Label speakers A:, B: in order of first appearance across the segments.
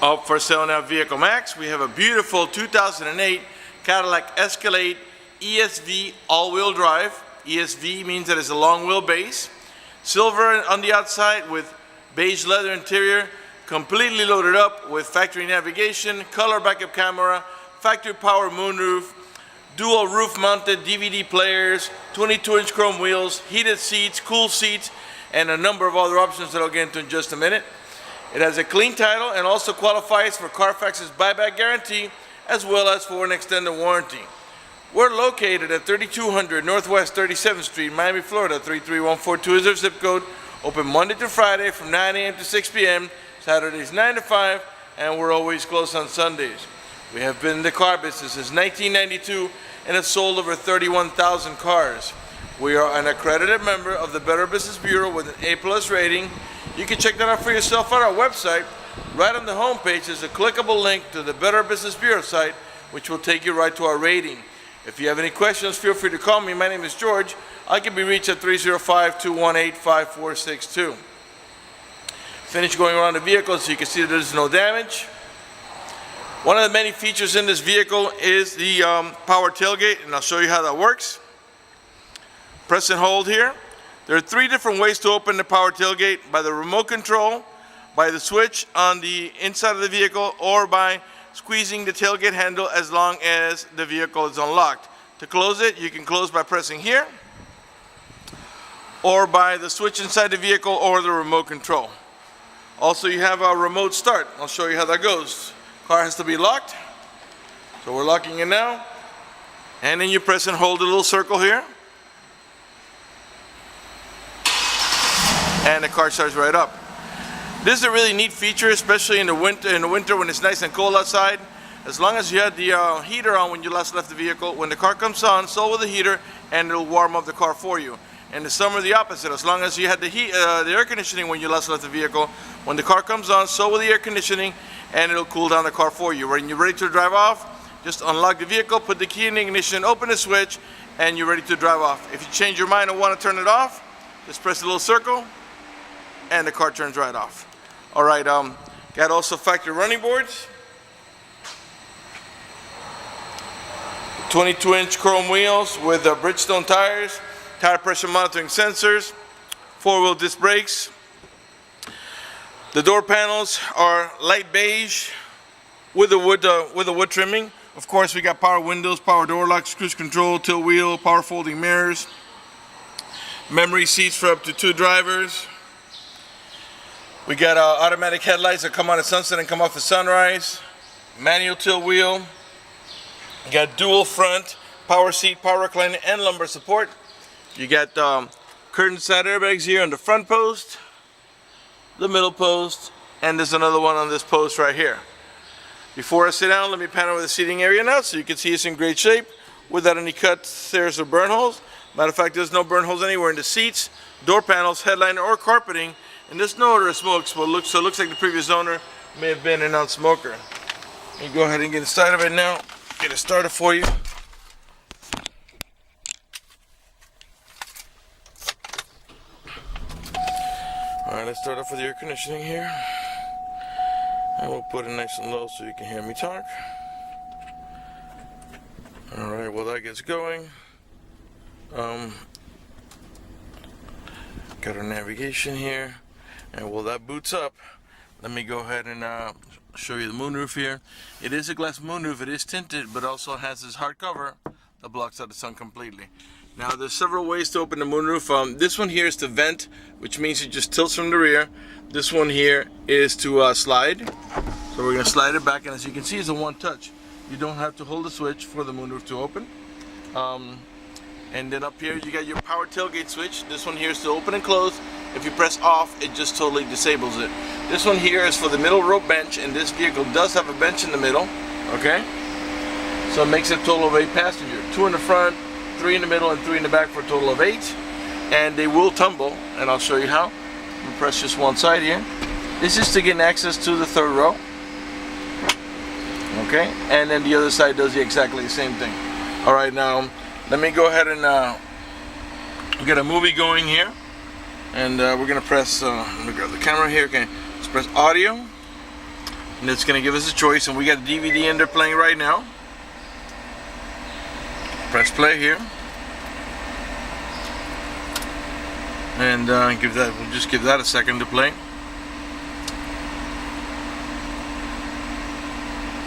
A: Up for sale now, Vehiclemax. We have a beautiful 2008 Cadillac Escalade ESV all-wheel drive. ESV means that it's a long wheelbase. Silver on the outside with beige leather interior, completely loaded up with factory navigation, color backup camera, factory power moonroof, dual roof mounted DVD players, 22-inch chrome wheels, heated seats, cool seats, and a number of other options that I'll get into in just a minute. It has a clean title and also qualifies for Carfax's buyback guarantee as well as for an extended warranty. We're located at 3200 Northwest 37th Street, Miami, Florida, 33142 is our zip code. Open Monday to Friday from 9 a.m. to 6 p.m., Saturdays 9 to 5, and we're always closed on Sundays. We have been in the car business since 1992 and have sold over 31,000 cars. We are an accredited member of the Better Business Bureau with an A+ rating. You can check that out for yourself on our website. Right on the homepage is a clickable link to the Better Business Bureau site, which will take you right to our rating. If you have any questions, feel free to call me. My name is George. I can be reached at 305-218-5462. Finish going around the vehicle so you can see that there's no damage. One of the many features in this vehicle is the power tailgate, and I'll show you how that works. Press and hold here. There are 3 different ways to open the power tailgate: by the remote control, by the switch on the inside of the vehicle, or by squeezing the tailgate handle as long as the vehicle is unlocked. To close it, you can close by pressing here, or by the switch inside the vehicle or the remote control. Also, you have a remote start. I'll show you how that goes. Car has to be locked, so we're locking it now. And then you press and hold the little circle here, and the car starts right up. This is a really neat feature, especially in the winter when it's nice and cold outside. As long as you had the heater on when you last left the vehicle, when the car comes on, so will the heater, and it'll warm up the car for you. In the summer, the opposite. As long as you had the air conditioning when you last left the vehicle, when the car comes on, so will the air conditioning, and it'll cool down the car for you. When you're ready to drive off, just unlock the vehicle, put the key in the ignition, open the switch, and you're ready to drive off. If you change your mind and want to turn it off, just press the little circle, and the car turns right off. All right, got also factory running boards, 22-inch chrome wheels with Bridgestone tires, tire pressure monitoring sensors, 4-wheel disc brakes. The door panels are light beige with the wood trimming. Of course, we got power windows, power door locks, cruise control, tilt wheel, power folding mirrors, memory seats for up to 2 drivers. We got automatic headlights that come on at sunset and come off at sunrise, manual tilt wheel. You got dual front, power seat, power recliner, and lumbar support. You got curtain side airbags here on the front post, the middle post, and there's another one on this post right here. Before I sit down, let me pan over the seating area now so you can see it's in great shape without any cuts, tears, or burn holes. Matter of fact, there's no burn holes anywhere in the seats, door panels, headliner, or carpeting. And there's no odor of smoke, so it looks like the previous owner may have been a non-smoker. You go ahead and get inside of it now. Get it started for you. Alright, let's start off with the air conditioning here. And we'll put it nice and low so you can hear me talk. Alright, well that gets going. Got our navigation here. And while that boots up, let me go ahead and show you the moonroof here. It is a glass moonroof, it is tinted, but also has this hard cover that blocks out the sun completely. Now there's several ways to open the moonroof. This one here is to vent, which means it just tilts from the rear. This one here is to slide. So we're going to slide it back, and as you can see, it's a one touch. You don't have to hold the switch for the moonroof to open. And then up here you got your power tailgate switch. This one here is to open and close. If you press off, it just totally disables it. This one here is for the middle row bench, and this vehicle does have a bench in the middle, okay? So it makes it a total of 8 passengers. 2 in the front, 3 in the middle, and 3 in the back for a total of 8. And they will tumble, and I'll show you how. I'm gonna press just one side here. This is to get access to the 3rd row. Okay, and then the other side does exactly the same thing. All right, now let me go ahead and get a movie going here. And we're gonna press, let me grab the camera here, okay. Let's press audio. and it's going to give us a choice. And we got a DVD in there playing right now. Press play here, and we'll just give that a second to play.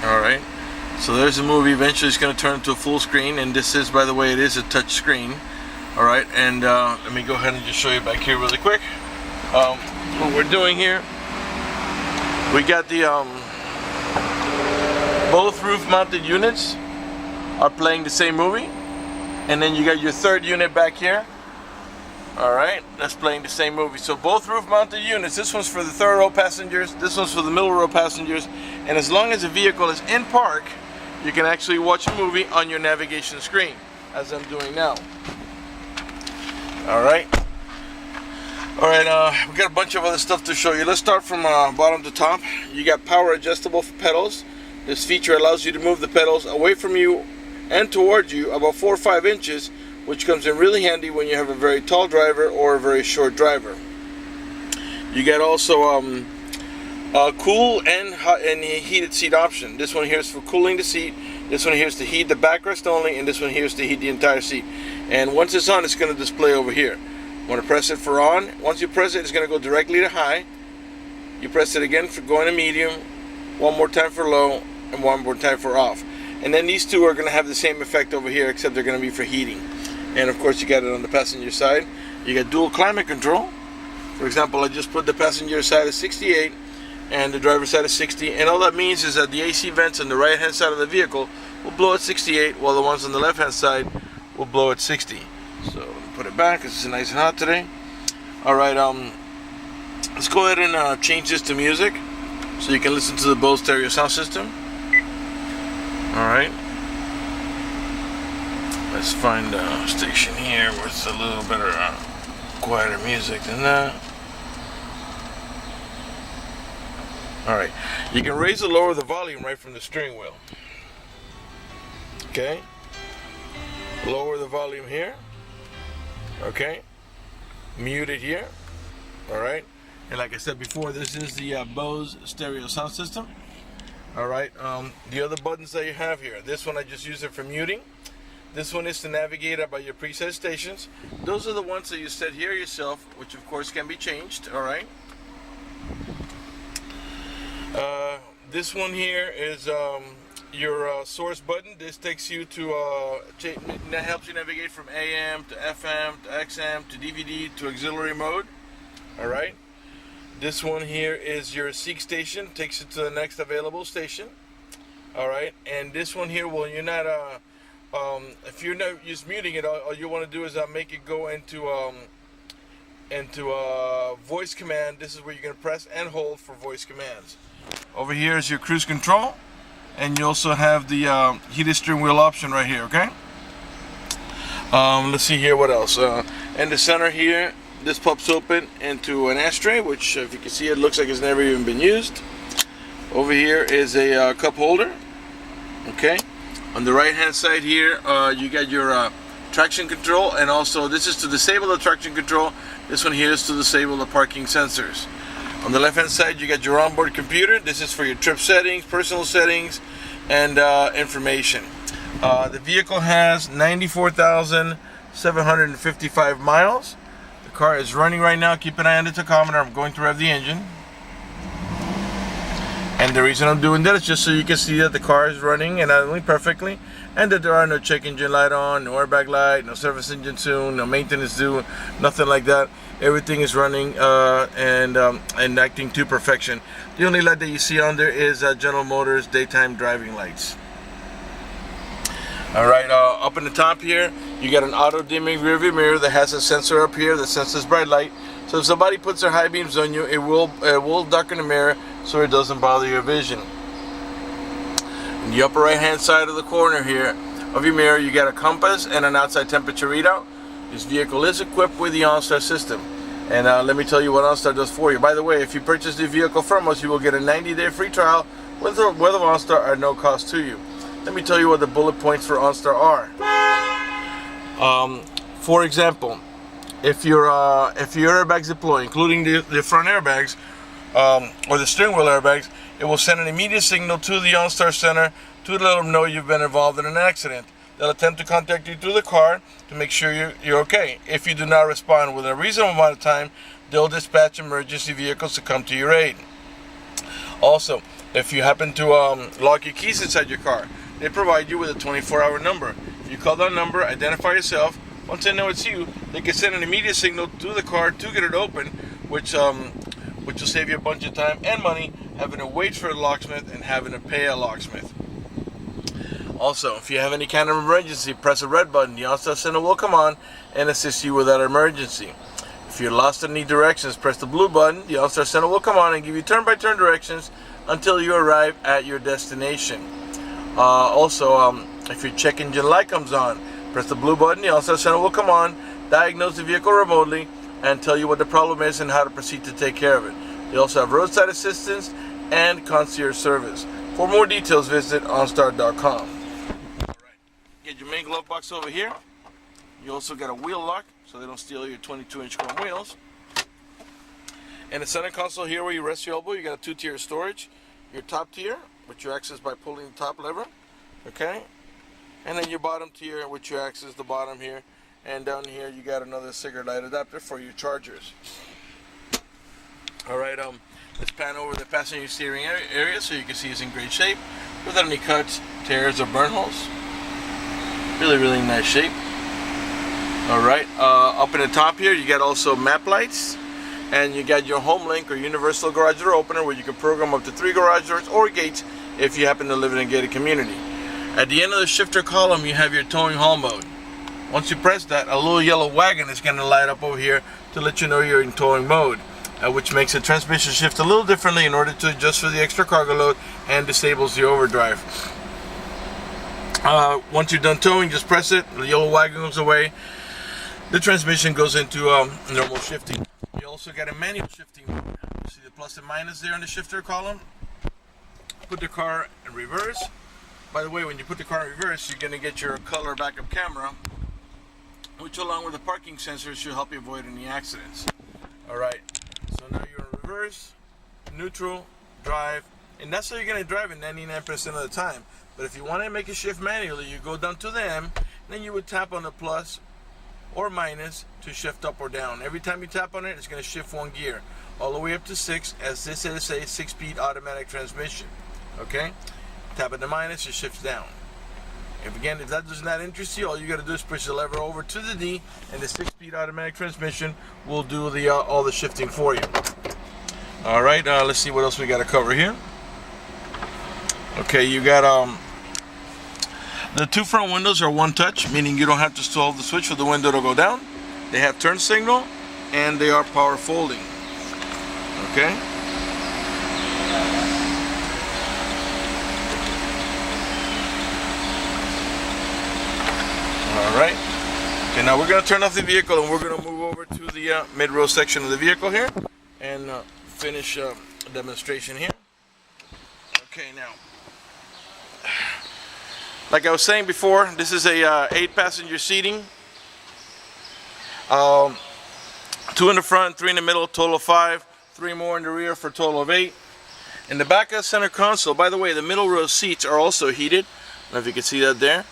A: All right, so there's the movie. Eventually it's going to turn into a full screen, and this is, by the way, it is a touch screen. All right, and let me go ahead and just show you back here really quick what we're doing here. We got the both roof mounted units are playing the same movie, and then you got your third unit back here. All right, that's playing the same movie. So both roof mounted units, this one's for the third row passengers, this one's for the middle row passengers, and as long as the vehicle is in park, you can actually watch a movie on your navigation screen, as I'm doing now. All right, we got a bunch of other stuff to show you. Let's start from bottom to top. You got power adjustable pedals. This feature allows you to move the pedals away from you and towards you about 4 or 5 inches, which comes in really handy when you have a very tall driver or a very short driver. You get also cool and hot and heated seat option. This one here is for cooling the seat. This one here is to heat the backrest only, and this one here is to heat the entire seat. And once it's on, it's going to display over here. Want to press it for on. Once you press it, it's going to go directly to high. You press it again for going to medium, one more time for low, and one more time for off. And then these two are going to have the same effect over here, except they're going to be for heating. And of course you got it on the passenger side. You got dual climate control. For example, I just put the passenger side at 68 and the driver's side at 60, and all that means is that the AC vents on the right hand side of the vehicle will blow at 68, while the ones on the left hand side will blow at 60. So let me put it back because it's nice and hot today. Alright, let's go ahead and change this to music so you can listen to the Bose stereo sound system. Alright, let's find a station here with a little better quieter music than that. Alright, you can raise or lower the volume right from the steering wheel. Okay, lower the volume here. Okay, mute it here. Alright, and like I said before, this is the Bose stereo sound system. Alright, the other buttons that you have here, this one I just use it for muting. This one is to navigate about your preset stations. Those are the ones that you set here yourself, which of course can be changed. Alright, this one here is your source button. This takes you to that helps you navigate from AM to FM to XM to DVD to auxiliary mode. Alright, this one here is your seek station, takes you to the next available station. Alright, and this one here, well, you're not if you're not just muting it, all you want to do is make it go into voice command. This is where you're going to press and hold for voice commands. Over here is your cruise control, and you also have the heated steering wheel option right here. Okay, let's see here what else. In the center here, this pops open into an ashtray, which if you can see, it looks like it's never even been used. Over here is a cup holder. Okay, on the right hand side here, you got your traction control, and also this is to disable the traction control. This one here is to disable the parking sensors. On the left hand side, you got your onboard computer. This is for your trip settings, personal settings, and information. The vehicle has 94,755 miles. The car is running right now. Keep an eye on the tachometer. I'm going to rev the engine. And the reason I'm doing that is just so you can see that the car is running and idling perfectly, and that there are no check engine light on, no airbag light, no service engine soon, no maintenance due, nothing like that. Everything is running and acting to perfection. The only light that you see on there is General Motors daytime driving lights. Alright, up in the top here, you got an auto dimming rear view mirror that has a sensor up here that senses bright light. So if somebody puts their high beams on you, it will darken the mirror so it doesn't bother your vision. In the upper right hand side of the corner here of your mirror, you got a compass and an outside temperature readout. This vehicle is equipped with the OnStar system, and let me tell you what OnStar does for you. By the way, if you purchase the vehicle from us, you will get a 90-day free trial with OnStar at no cost to you. Let me tell you what the bullet points for OnStar are. For example, if your airbags deploy, including the front airbags or the steering wheel airbags, it will send an immediate signal to the OnStar Center to let them know you've been involved in an accident. They'll attempt to contact you through the car to make sure you're okay. If you do not respond within a reasonable amount of time, they'll dispatch emergency vehicles to come to your aid. Also, if you happen to lock your keys inside your car, they provide you with a 24-hour number. If you call that number, identify yourself. Once they know it's you, they can send an immediate signal to the car to get it open, which will save you a bunch of time and money having to wait for a locksmith and having to pay a locksmith. Also, if you have any kind of emergency, press a red button. The OnStar Center will come on and assist you with that emergency. If you're lost and need directions, press the blue button. The OnStar Center will come on and give you turn-by-turn directions until you arrive at your destination. If your check engine light comes on, press the blue button. The OnStar Center will come on, diagnose the vehicle remotely, and tell you what the problem is and how to proceed to take care of it. They also have roadside assistance and concierge service. For more details, visit OnStar.com. Get your main glove box over here. You also got a wheel lock so they don't steal your 22-inch chrome wheels. And the center console here where you rest your elbow, you got a 2-tier storage. Your top tier, which you access by pulling the top lever. Okay? And then your bottom tier, which you access the bottom here. And down here you got another cigarette light adapter for your chargers. Alright, let's pan over the passenger steering area so you can see it's in great shape without any cuts, tears, or burn holes. Really nice shape. Alright, up in the top here you got also map lights, and you got your home link or universal garage door opener where you can program up to 3 garage doors or gates if you happen to live in a gated community. At the end of the shifter column you have your towing haul mode. Once you press that, a little yellow wagon is going to light up over here to let you know you're in towing mode, which makes the transmission shift a little differently in order to adjust for the extra cargo load and disables the overdrive. Once you're done towing, just press it, the yellow wagon goes away, the transmission goes into normal shifting. You also got a manual shifting mode. You see the plus and minus there in the shifter column? Put the car in reverse. By the way, when you put the car in reverse, you're going to get your color backup camera, which along with the parking sensors should help you avoid any accidents. Alright, so now you're in reverse, neutral, drive, and that's how you're going to drive it 99% of the time. But if you want to make a shift manually, you go down to the M, then you would tap on the plus or minus to shift up or down. Every time you tap on it, it's going to shift 1 gear, all the way up to 6, as this is a 6-speed automatic transmission. Okay? Tap on the minus, it shifts down. If that does not interest you, all you got to do is push the lever over to the D, and the 6-speed automatic transmission will do all the shifting for you. All right, let's see what else we got to cover here. Okay, you got the 2 front windows are one touch, meaning you don't have to solve the switch for the window to go down. They have turn signal, and they are power folding. Okay. Alright, okay, now we're going to turn off the vehicle and we're going to move over to the mid-row section of the vehicle here and finish the demonstration here. Okay, now, like I was saying before, this is a 8-passenger seating. 2 in the front, 3 in the middle, total of 5, 3 more in the rear for a total of 8. In the back of the center console, by the way, the middle row seats are also heated. I don't know if you can see that there.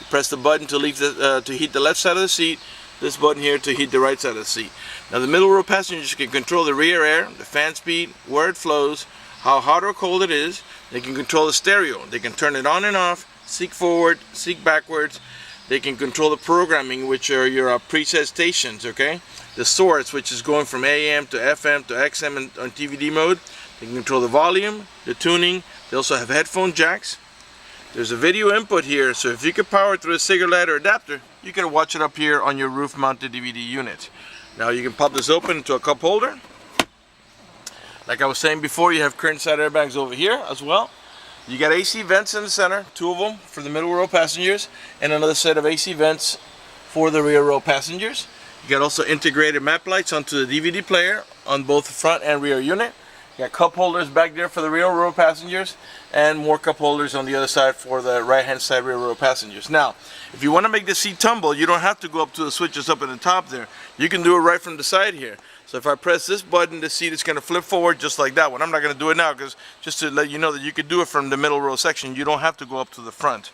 A: You press the button to heat the left side of the seat, this button here to heat the right side of the seat. Now the middle row passengers can control the rear air, the fan speed, where it flows, how hot or cold it is. They can control the stereo. They can turn it on and off, seek forward, seek backwards. They can control the programming, which are your preset stations, okay? The source, which is going from AM to FM to XM on DVD mode. They can control the volume, the tuning. They also have headphone jacks. There's a video input here, so if you could power it through a cigarette light or adapter, you can watch it up here on your roof-mounted DVD unit. Now you can pop this open into a cup holder. Like I was saying before, you have curtain side airbags over here as well. You got AC vents in the center, 2 of them for the middle row passengers, and another set of AC vents for the rear row passengers. You got also integrated map lights onto the DVD player on both the front and rear unit. You got cup holders back there for the rear row passengers, and more cup holders on the other side for the right hand side rear row passengers. Now, if you want to make the seat tumble, you don't have to go up to the switches up at the top there. You can do it right from the side here. So if I press this button, the seat is going to flip forward just like that one. I'm not going to do it now because just to let you know that you could do it from the middle row section. You don't have to go up to the front.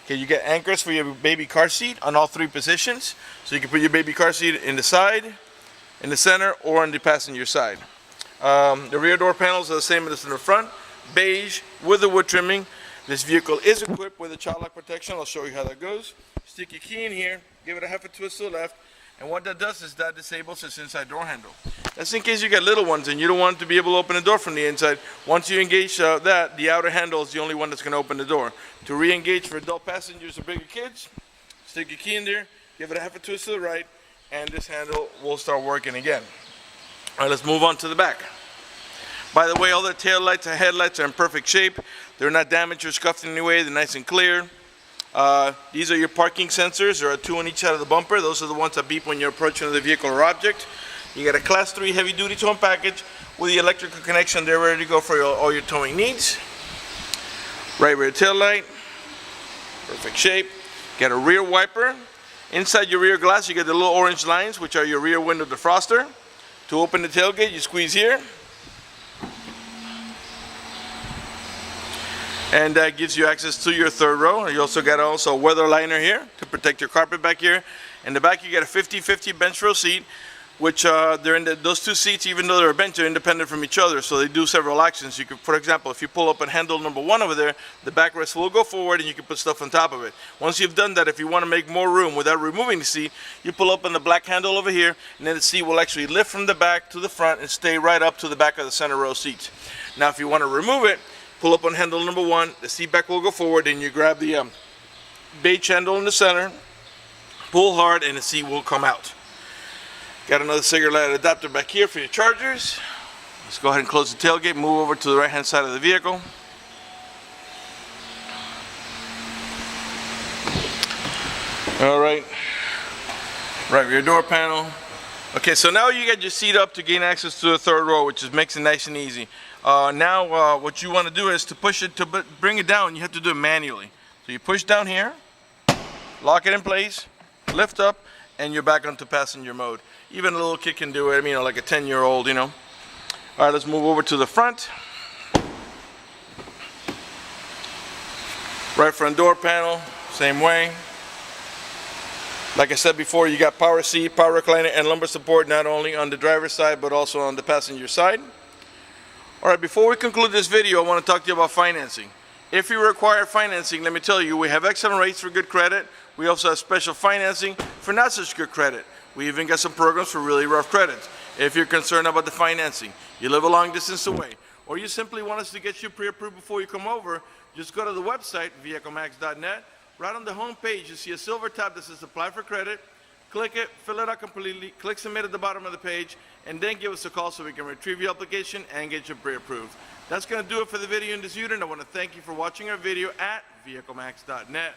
A: Okay, you get anchors for your baby car seat on all 3 positions. So you can put your baby car seat in the side, in the center, or on the passenger side. The rear door panels are the same as in the front, beige with the wood trimming. This vehicle is equipped with a child lock protection. I'll show you how that goes. Stick your key in here, give it a half a twist to the left, and what that does is that disables this inside door handle. That's in case you got little ones and you don't want to be able to open the door from the inside. Once you engage that, the outer handle is the only one that's going to open the door. To re-engage for adult passengers or bigger kids, stick your key in there, give it a half a twist to the right, and this handle will start working again. All right, let's move on to the back. By the way, all the tail lights and headlights are in perfect shape. They're not damaged or scuffed in any way. They're nice and clear. These are your parking sensors. There are 2 on each side of the bumper. Those are the ones that beep when you're approaching the vehicle or object. You got a Class 3 heavy-duty towing package with the electrical connection. They're ready to go for all your towing needs. Right rear tail light, perfect shape. Got a rear wiper. Inside your rear glass, you get the little orange lines, which are your rear window defroster. To open the tailgate, you squeeze here. And that gives you access to your 3rd row. You also got a weather liner here to protect your carpet back here. In the back, you get a 50-50 bench row seat, which they're in those 2 seats, even though they're a bench, are independent from each other. So they do several actions. You could, for example, if you pull up and handle number 1 over there, the backrest will go forward and you can put stuff on top of it. Once you've done that, if you want to make more room without removing the seat, you pull up on the black handle over here, and then the seat will actually lift from the back to the front and stay right up to the back of the center row seats. Now, if you want to remove it, pull up on handle number 1, the seat back will go forward, and you grab the beige handle in the center, pull hard, and the seat will come out. Got another cigarette light adapter back here for your chargers. Let's go ahead and close the tailgate, move over to the right hand side of the vehicle. Alright, right rear door panel. Okay, so now you get your seat up to gain access to the 3rd row, which makes it nice and easy. Now what you want to do is to push it, to bring it down, you have to do it manually. So you push down here, lock it in place, lift up, and you're back onto passenger mode. Even a little kid can do it, I mean, like a 10-year-old, you know. All right, let's move over to the front. Right front door panel, same way. Like I said before, you got power seat, power recliner, and lumbar support, not only on the driver's side, but also on the passenger side. All right, before we conclude this video, I want to talk to you about financing. If you require financing, let me tell you, we have excellent rates for good credit. We also have special financing for not such good credit. We even got some programs for really rough credits. If you're concerned about the financing, you live a long distance away, or you simply want us to get you pre-approved before you come over, just go to the website, vehiclemax.net. Right on the home page, you see a silver tab that says Apply for Credit. Click it, fill it out completely, click Submit at the bottom of the page, and then give us a call so we can retrieve your application and get you pre-approved. That's going to do it for the video in this unit. I want to thank you for watching our video at vehiclemax.net.